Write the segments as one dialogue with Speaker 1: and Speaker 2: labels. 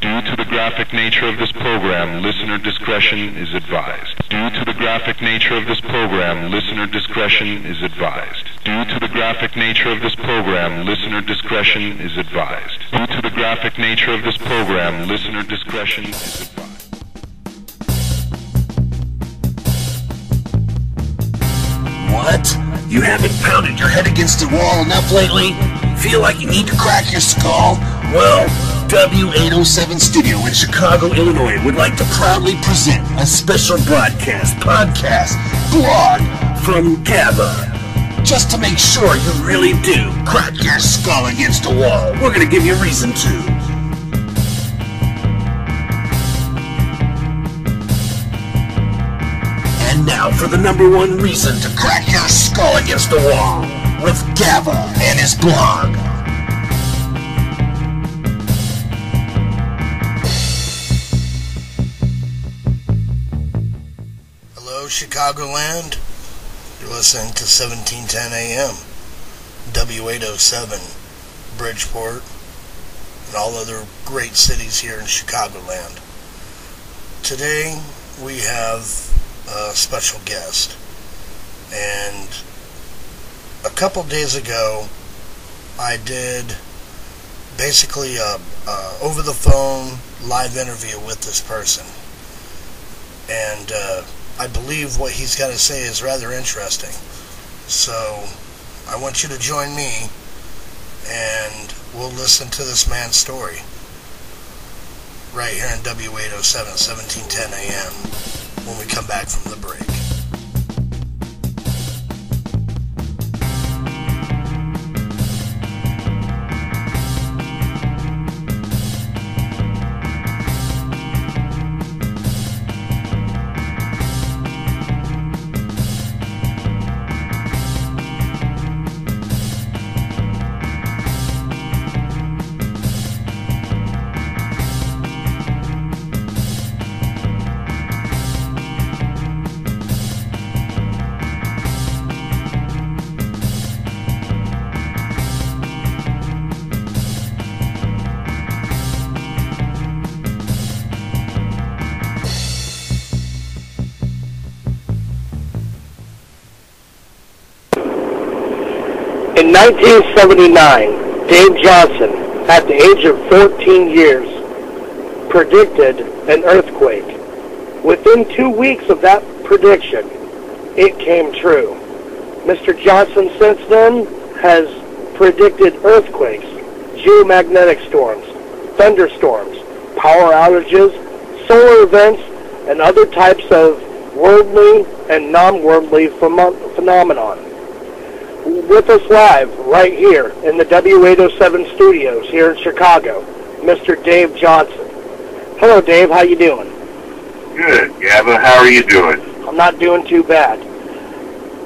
Speaker 1: Due to the graphic nature of this program, listener discretion is advised. Due to the graphic nature of this program, listener discretion is advised. Due to the graphic nature of this program, listener discretion is advised. Due to the graphic nature of this program, listener discretion is advised.
Speaker 2: What? You haven't pounded your head against the wall enough lately? Feel like you need to crack your skull? Well, W807 Studio in Chicago, Illinois would like to proudly present a special podcast, blog from GABA. Just to make sure you really do crack your skull against the wall. We're going to give you a reason to. And now for the number one reason to crack your skull against the wall with GABA and his blog.
Speaker 3: Hello, Chicagoland. You're listening to 1710 AM, W807, Bridgeport, and all other great cities here in Chicagoland. Today we have a special guest, and a couple days ago I did basically a over the phone live interview with this person, and I believe what he's got to say is rather interesting. So I want you to join me and we'll listen to this man's story right here in W807 1710 AM when we come back from the break.
Speaker 4: In 1979, Dave Johnson, at the age of 14 years, predicted an earthquake. Within 2 weeks of that prediction, it came true. Mr. Johnson since then has predicted earthquakes, geomagnetic storms, thunderstorms, power outages, solar events, and other types of worldly and non-worldly phenomenon. With us live right here in the W807 studios here in Chicago, Mr. Dave Johnson. Hello, Dave. How you doing?
Speaker 5: Good, Gavin. How are you doing?
Speaker 4: I'm not doing too bad.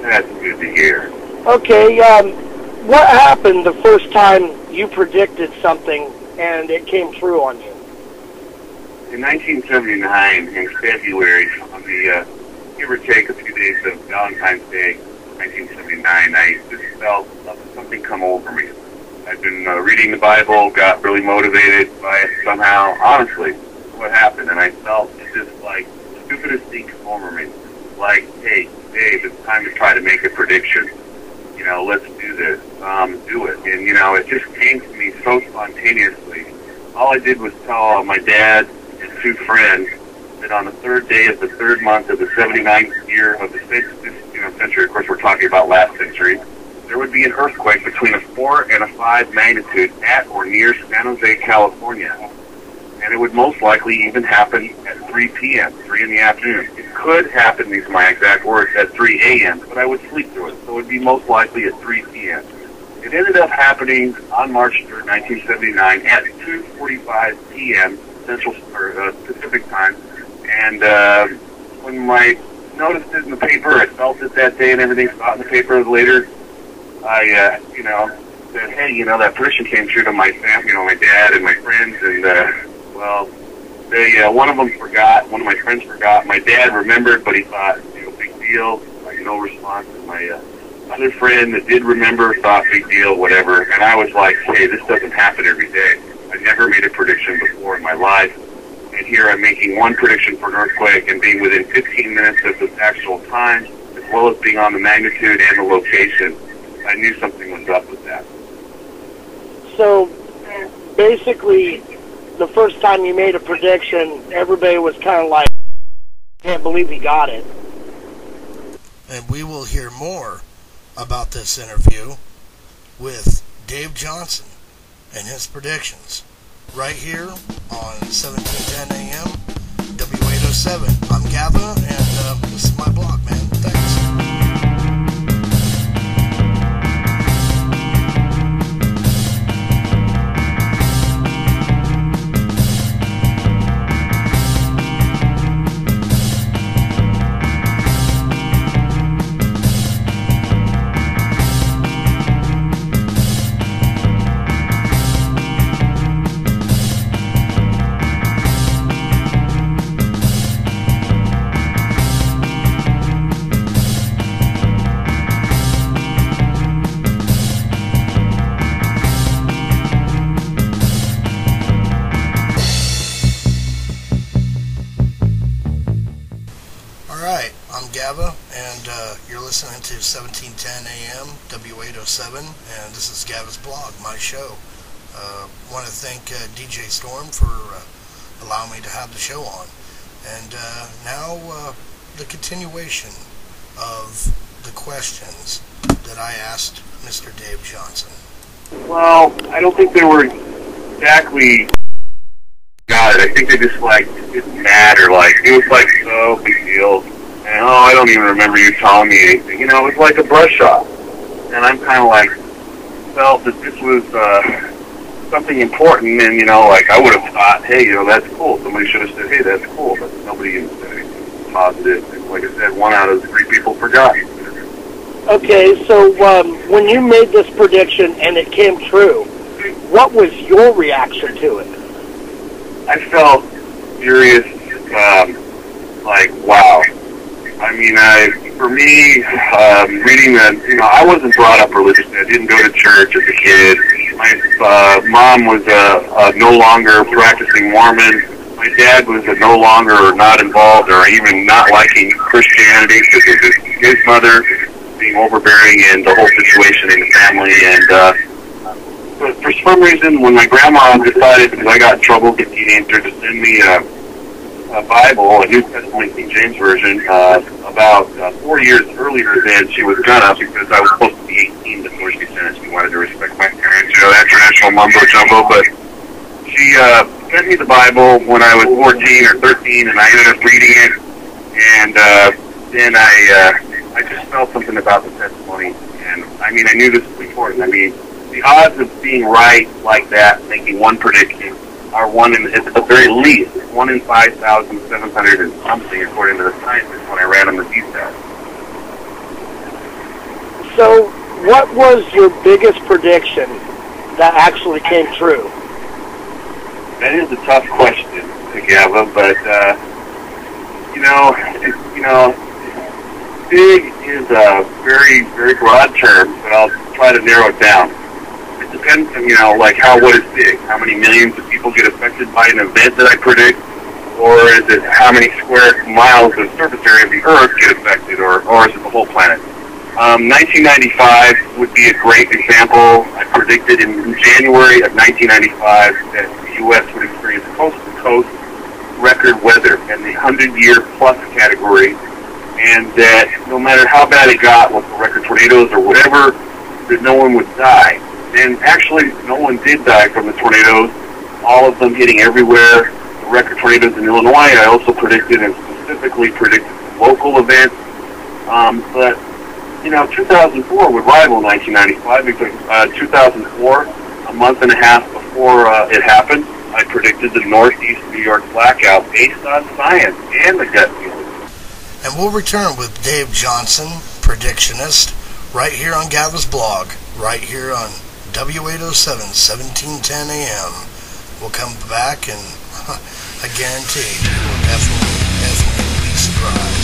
Speaker 5: That's good to hear.
Speaker 4: Okay, what happened the first time you predicted something and it came true on you?
Speaker 5: In 1979, in February, on the give or take a few days of Valentine's Day, 1979, I just felt something come over me. I'd been reading the Bible, got really motivated by it somehow. Honestly, what happened? And I felt just like the stupidest thing come over me. Like, hey, Dave, it's time to try to make a prediction. You know, let's do this. Do it. And, you know, it just came to me so spontaneously. All I did was tell my dad and two friends that on the third day of the third month of the 79th year of the century, of course we're talking about last century, there would be an earthquake between a 4 and a 5 magnitude at or near San Jose, California. And it would most likely even happen at 3 p.m., 3 in the afternoon. It could happen, these are my exact words, at 3 a.m., but I would sleep through it, so it would be most likely at 3 p.m. It ended up happening on March 3rd, 1979 at 2:45 p.m. Central or Pacific time. And when I noticed it in the paper, I felt it that day and everything, saw it in the paper later, I, said, hey, that prediction came true to my family, my dad and my friends, and, they, one of them forgot, one of my friends forgot, my dad remembered, but he thought, big deal, no response, and my other friend that did remember thought big deal, whatever, and I was like, hey, this doesn't happen every day. I never made a prediction before in my life. And here I'm making one prediction for an earthquake and being within 15 minutes of the actual time, as well as being on the magnitude and the location. I knew something was up with that.
Speaker 4: So basically, the first time you made a prediction, everybody was kind of like, can't believe he got it.
Speaker 3: And we will hear more about this interview with Dave Johnson and his predictions right here on 1710 AM W807. I'm Gava, and this is my blog, man. Thanks. And you're listening to 1710 AM W807, and this is Gava's blog, my show. Want to thank DJ Storm for allowing me to have the show on. And now the continuation of the questions that I asked Mr. Dave Johnson.
Speaker 5: Well, I don't think they were exactly got it. I think they just didn't matter. It was so big deal. And, I don't even remember you telling me anything. It was like a brush off. And I'm kind of felt that this was something important. And, I would have thought, hey, that's cool. Somebody should have said, hey, that's cool. But nobody even said anything positive. And like I said, 1 out of 3 people forgot.
Speaker 4: Okay, so when you made this prediction and it came true, what was your reaction to it?
Speaker 5: I felt furious, wow. I mean, for me, reading that, I wasn't brought up religiously. I didn't go to church as a kid. My mom was no longer practicing Mormon. My dad was no longer not involved or even not liking Christianity because of his mother being overbearing and the whole situation in the family. And for some reason, when my grandma decided, because I got in trouble with a teenager, to send me a Bible, a New Testament King James Version, about 4 years earlier than she was gonna, because I was supposed to be 18 before she sent it. She wanted to respect my parents, that traditional mumbo jumbo. But she sent me the Bible when I was 14 or 13, and I ended up reading it. And then I just felt something about the testimony, and I knew this was important. The odds of being right like that, making one prediction, are at the very least, 1 in 5,700 and something, according to the scientists when I ran them the details.
Speaker 4: So, what was your biggest prediction that actually came true?
Speaker 5: That is a tough question, Gava, but big is a very, very broad term, but I'll try to narrow it down. It depends on, what is big? How many millions of people get affected by an event that I predict? Or is it how many square miles of surface area of the Earth get affected? Or is it the whole planet? 1995 would be a great example. I predicted in January of 1995 that the U.S. would experience coast-to-coast record weather in the 100-year plus category, and that no matter how bad it got with the record tornadoes or whatever, that no one would die. And actually, no one did die from the tornadoes, all of them hitting everywhere. The record tornadoes in Illinois, I also predicted, and specifically predicted local events. But 2004 would rival 1995 because 2004, a month and a half before it happened, I predicted the Northeast New York blackout based on science and the gut feeling.
Speaker 3: And we'll return with Dave Johnson, predictionist, right here on Gava's blog, right here on W807, 1710 AM. We'll come back and I guarantee you'll definitely be surprised.